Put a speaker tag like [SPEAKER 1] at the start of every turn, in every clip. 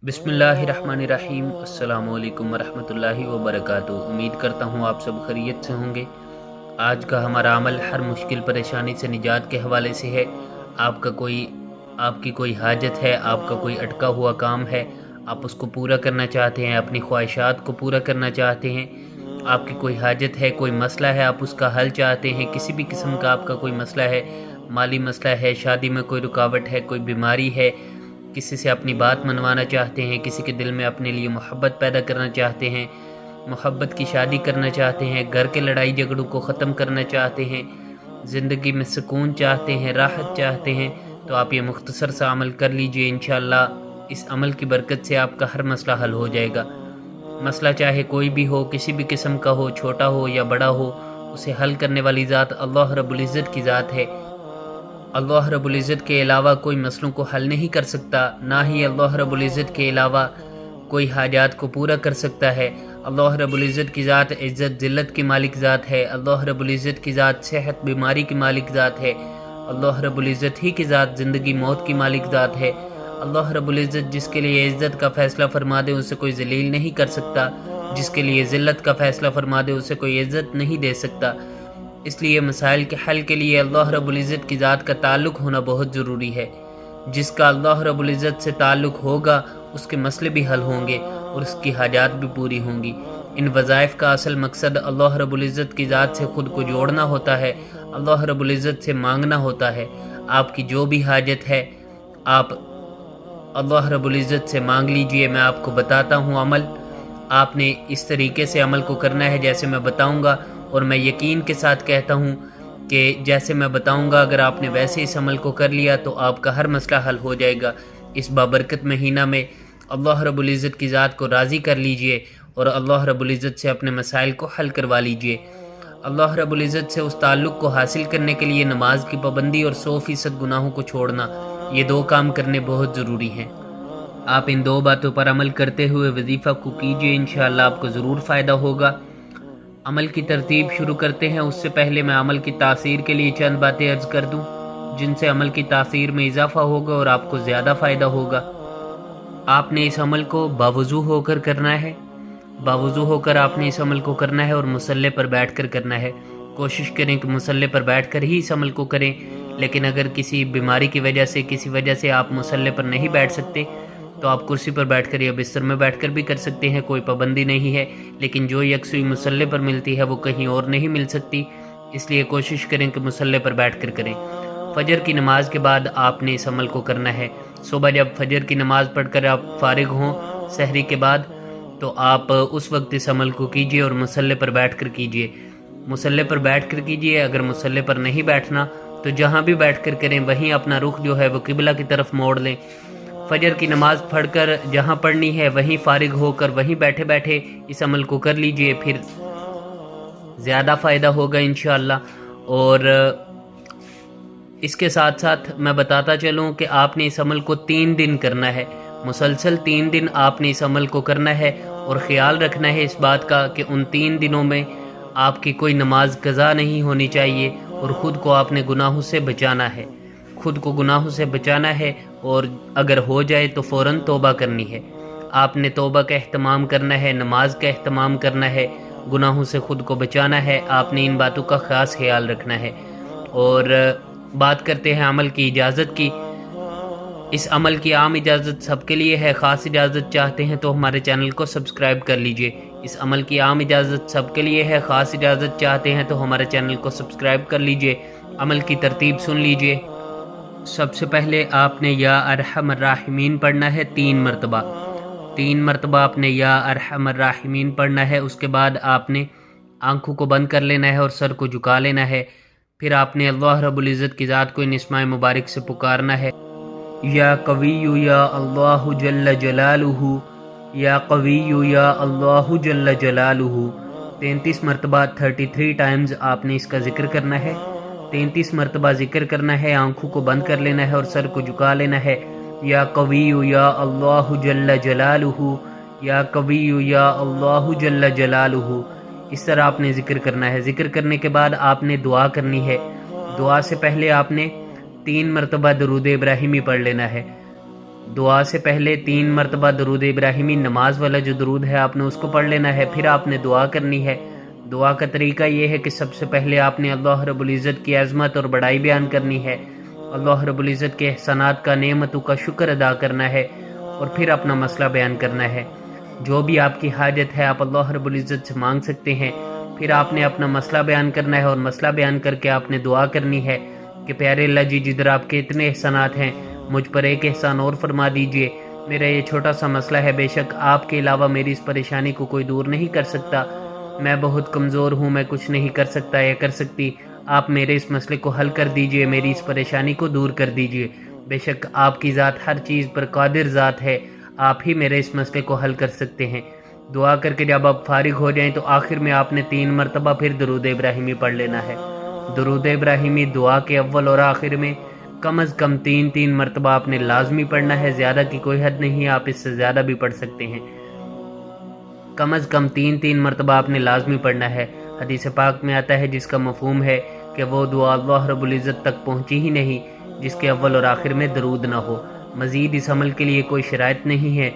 [SPEAKER 1] بسم اللہ الرحمن الرحیم۔ السلام علیکم ورحمۃ اللہ وبرکاتہ۔ امید کرتا ہوں آپ سب خیریت سے ہوں گے۔ آج کا ہمارا عمل ہر مشکل پریشانی سے نجات کے حوالے سے ہے۔ آپ کی کوئی حاجت ہے، آپ کا کوئی اٹکا ہوا کام ہے، آپ اس کو پورا کرنا چاہتے ہیں، اپنی خواہشات کو پورا کرنا چاہتے ہیں، آپ کی کوئی حاجت ہے، کوئی مسئلہ ہے، آپ اس کا حل چاہتے ہیں، کسی بھی قسم کا آپ کا کوئی مسئلہ ہے، مالی مسئلہ ہے، شادی میں کوئی رکاوٹ ہے، کوئی بیماری ہے، کسی سے اپنی بات منوانا چاہتے ہیں، کسی کے دل میں اپنے لیے محبت پیدا کرنا چاہتے ہیں، محبت کی شادی کرنا چاہتے ہیں، گھر کے لڑائی جھگڑوں کو ختم کرنا چاہتے ہیں، زندگی میں سکون چاہتے ہیں، راحت چاہتے ہیں، تو آپ یہ مختصر سا عمل کر لیجئے۔ انشاءاللہ اس عمل کی برکت سے آپ کا ہر مسئلہ حل ہو جائے گا۔ مسئلہ چاہے کوئی بھی ہو، کسی بھی قسم کا ہو، چھوٹا ہو یا بڑا ہو، اسے حل کرنے والی ذات اللہ رب العزت کی ذات ہے۔ اللہ رب العزت کے علاوہ کوئی مسئلوں کو حل نہیں کر سکتا، نہ ہی اللہ رب العزت کے علاوہ کوئی حاجات کو پورا کر سکتا ہے۔ اللہ رب العزت کی ذات عزت ذلت کی مالک ذات ہے۔ اللہ رب العزت کی ذات صحت بیماری کی مالک ذات ہے۔ اللہ رب العزت ہی کی ذات زندگی موت کی مالک ذات ہے۔ اللہ رب العزت جس کے لیے عزت کا فیصلہ فرما دے اسے کوئی ذلیل نہیں کر سکتا، جس کے لیے ذلت کا فیصلہ فرما دے اسے کوئی عزت نہیں دے سکتا۔ اس لیے مسائل کے حل کے لیے اللہ رب العزت کی ذات کا تعلق ہونا بہت ضروری ہے۔ جس کا اللہ رب العزت سے تعلق ہوگا اس کے مسئلے بھی حل ہوں گے اور اس کی حاجات بھی پوری ہوں گی۔ ان وظائف کا اصل مقصد اللہ رب العزت کی ذات سے خود کو جوڑنا ہوتا ہے، اللہ رب العزت سے مانگنا ہوتا ہے۔ آپ کی جو بھی حاجت ہے آپ اللہ رب العزت سے مانگ لیجئے۔ میں آپ کو بتاتا ہوں عمل، آپ نے اس طریقے سے عمل کو کرنا ہے جیسے میں بتاؤں گا، اور میں یقین کے ساتھ کہتا ہوں کہ جیسے میں بتاؤں گا اگر آپ نے ویسے اس عمل کو کر لیا تو آپ کا ہر مسئلہ حل ہو جائے گا۔ اس بابرکت مہینہ میں اللہ رب العزت کی ذات کو راضی کر لیجئے اور اللہ رب العزت سے اپنے مسائل کو حل کروا لیجئے۔ اللہ رب العزت سے اس تعلق کو حاصل کرنے کے لیے نماز کی پابندی اور 100% گناہوں کو چھوڑنا، یہ دو کام کرنے بہت ضروری ہیں۔ آپ ان دو باتوں پر عمل کرتے ہوئے وظیفہ کو کیجئے، انشاءاللہ آپ کو ضرور فائدہ ہوگا۔ عمل کی ترتیب شروع کرتے ہیں، اس سے پہلے میں عمل کی تاثیر کے لیے چند باتیں عرض کر دوں جن سے عمل کی تاثیر میں اضافہ ہوگا اور آپ کو زیادہ فائدہ ہوگا۔ آپ نے اس عمل کو باوضو ہو کر کرنا ہے، باوضو ہو کر آپ نے اس عمل کو کرنا ہے اور مصلی پر بیٹھ کر کرنا ہے۔ کوشش کریں کہ مصلی پر بیٹھ کر ہی اس عمل کو کریں، لیکن اگر کسی بیماری کی وجہ سے کسی وجہ سے آپ مصلی پر نہیں بیٹھ سکتے تو آپ کرسی پر بیٹھ کر یا بستر میں بیٹھ کر بھی کر سکتے ہیں، کوئی پابندی نہیں ہے، لیکن جو یکسوئی مصلی پر ملتی ہے وہ کہیں اور نہیں مل سکتی، اس لیے کوشش کریں کہ مصلی پر بیٹھ کر کریں۔ فجر کی نماز کے بعد آپ نے اس عمل کو کرنا ہے۔ صبح جب فجر کی نماز پڑھ کر آپ فارغ ہوں سحری کے بعد تو آپ اس وقت اس عمل کو کیجئے اور مصلی پر بیٹھ کر کیجئے۔ مصلی پر بیٹھ کر کیجئے، اگر مصلی پر نہیں بیٹھنا تو جہاں بھی بیٹھ کر کریں وہیں اپنا رخ جو ہے وہ قبلہ کی طرف موڑ لیں۔ فجر کی نماز پڑھ کر جہاں پڑھنی ہے وہیں فارغ ہو کر وہیں بیٹھے بیٹھے اس عمل کو کر لیجئے، پھر زیادہ فائدہ ہوگا انشاءاللہ۔ اور اس کے ساتھ ساتھ میں بتاتا چلوں کہ آپ نے اس عمل کو 3 دن کرنا ہے، مسلسل 3 دن آپ نے اس عمل کو کرنا ہے، اور خیال رکھنا ہے اس بات کا کہ ان 3 دنوں میں آپ کی کوئی نماز قضا نہیں ہونی چاہیے، اور خود کو آپ نے گناہوں سے بچانا ہے، خود کو گناہوں سے بچانا ہے، اور اگر ہو جائے تو فوراً توبہ کرنی ہے۔ آپ نے توبہ کا اہتمام کرنا ہے، نماز کا اہتمام کرنا ہے، گناہوں سے خود کو بچانا ہے، آپ نے ان باتوں کا خاص خیال رکھنا ہے۔ اور بات کرتے ہیں عمل کی اجازت کی۔ اس عمل کی عام اجازت سب کے لیے ہے، خاص اجازت چاہتے ہیں تو ہمارے چینل کو سبسکرائب کر لیجئے۔ اس عمل کی عام اجازت سب کے لیے ہے، خاص اجازت چاہتے ہیں تو ہمارے چینل کو سبسکرائب کر لیجئے۔ عمل کی ترتیب سن لیجئے۔ سب سے پہلے آپ نے یا ارحم الراحمین پڑھنا ہے 3 مرتبہ، 3 مرتبہ آپ نے یا ارحم الراحمین پڑھنا ہے۔ اس کے بعد آپ نے آنکھوں کو بند کر لینا ہے اور سر کو جھکا لینا ہے۔ پھر آپ نے اللہ رب العزت کی ذات کو ان اسماء مبارک سے پکارنا ہے، یا قوی یا اللہ جل جلالہ، یا قوی یا اللہ جل جلالہ، 33 مرتبہ 33 ٹائمز آپ نے اس کا ذکر کرنا ہے، 33 مرتبہ ذکر کرنا ہے، آنکھوں کو بند کر لینا ہے اور سر کو جھکا لینا ہے۔ یا قوی یا اللہ جل جلالہ، یا قوی یا اللہ جل جلالہ، اس طرح آپ نے ذکر کرنا ہے۔ ذکر کرنے کے بعد آپ نے دعا کرنی ہے۔ دعا سے پہلے آپ نے 3 مرتبہ درود ابراہیمی پڑھ لینا ہے۔ دعا سے پہلے 3 مرتبہ درود ابراہیمی نماز والا جو درود ہے آپ نے اس کو پڑھ لینا ہے، پھر آپ نے دعا کرنی ہے۔ دعا کا طریقہ یہ ہے کہ سب سے پہلے آپ نے اللہ رب العزت کی عظمت اور بڑائی بیان کرنی ہے، اللہ رب العزت کے احسانات کا، نعمتوں کا شکر ادا کرنا ہے، اور پھر اپنا مسئلہ بیان کرنا ہے۔ جو بھی آپ کی حاجت ہے آپ اللہ رب العزت سے مانگ سکتے ہیں۔ پھر آپ نے اپنا مسئلہ بیان کرنا ہے، اور مسئلہ بیان کر کے آپ نے دعا کرنی ہے کہ پیارے اللہ جی، جدھر آپ کے اتنے احسانات ہیں مجھ پر ایک احسان اور فرما دیجئے۔ میرا یہ چھوٹا سا مسئلہ ہے، بے شک آپ کے علاوہ میری اس پریشانی کو کوئی دور نہیں کر سکتا، میں بہت کمزور ہوں، میں کچھ نہیں کر سکتا یا کر سکتی، آپ میرے اس مسئلے کو حل کر دیجئے، میری اس پریشانی کو دور کر دیجئے۔ بے شک آپ کی ذات ہر چیز پر قادر ذات ہے، آپ ہی میرے اس مسئلے کو حل کر سکتے ہیں۔ دعا کر کے جب آپ فارغ ہو جائیں تو آخر میں آپ نے 3 مرتبہ پھر درود ابراہیمی پڑھ لینا ہے۔ درود ابراہیمی دعا کے اول اور آخر میں کم از کم 3 مرتبہ آپ نے لازمی پڑھنا ہے، زیادہ کی کوئی حد نہیں، آپ اس سے زیادہ بھی پڑھ سکتے ہیں۔ کم از کم 3 مرتبہ آپ نے لازمی پڑھنا ہے۔ حدیث پاک میں آتا ہے جس کا مفہوم ہے کہ وہ دعا اللہ رب العزت تک پہنچی ہی نہیں جس کے اول اور آخر میں درود نہ ہو۔ مزید اس عمل کے لیے کوئی شرائط نہیں ہے،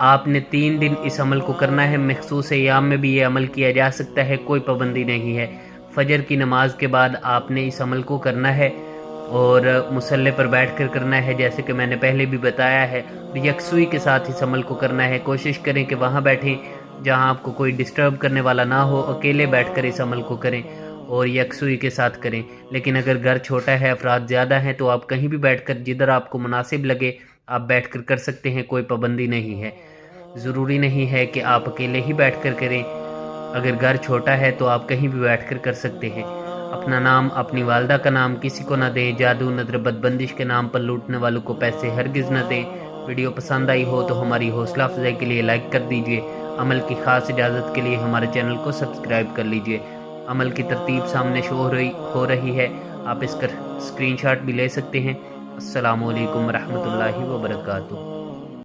[SPEAKER 1] آپ نے 3 دن اس عمل کو کرنا ہے، مخصوص ایام میں بھی یہ عمل کیا جا سکتا ہے، کوئی پابندی نہیں ہے۔ فجر کی نماز کے بعد آپ نے اس عمل کو کرنا ہے اور مصلی پر بیٹھ کر کرنا ہے، جیسے کہ میں نے پہلے بھی بتایا ہے۔ یکسوئی کے ساتھ اس عمل کو کرنا ہے، کوشش کریں کہ وہاں بیٹھیں جہاں آپ کو کوئی ڈسٹرب کرنے والا نہ ہو، اکیلے بیٹھ کر اس عمل کو کریں اور یکسوئی کے ساتھ کریں۔ لیکن اگر گھر چھوٹا ہے، افراد زیادہ ہیں، تو آپ کہیں بھی بیٹھ کر جدھر آپ کو مناسب لگے آپ بیٹھ کر کر سکتے ہیں، کوئی پابندی نہیں ہے۔ ضروری نہیں ہے کہ آپ اکیلے ہی بیٹھ کر کریں، اگر گھر چھوٹا ہے تو آپ کہیں بھی بیٹھ کر کر سکتے ہیں۔ اپنا نام، اپنی والدہ کا نام کسی کو نہ دیں، جادو، نظر، بد بندش کے نام پر لوٹنے والوں کو پیسے ہرگز نہ دیں۔ ویڈیو پسند آئی ہو تو ہماری حوصلہ افزائی کے لیے لائک کر دیجئے، عمل کی خاص اجازت کے لیے ہمارے چینل کو سبسکرائب کر لیجئے۔ عمل کی ترتیب سامنے شو ہو رہی ہے، آپ اس کا اسکرین شاٹ بھی لے سکتے ہیں۔ السلام علیکم ورحمۃ اللہ وبرکاتہ۔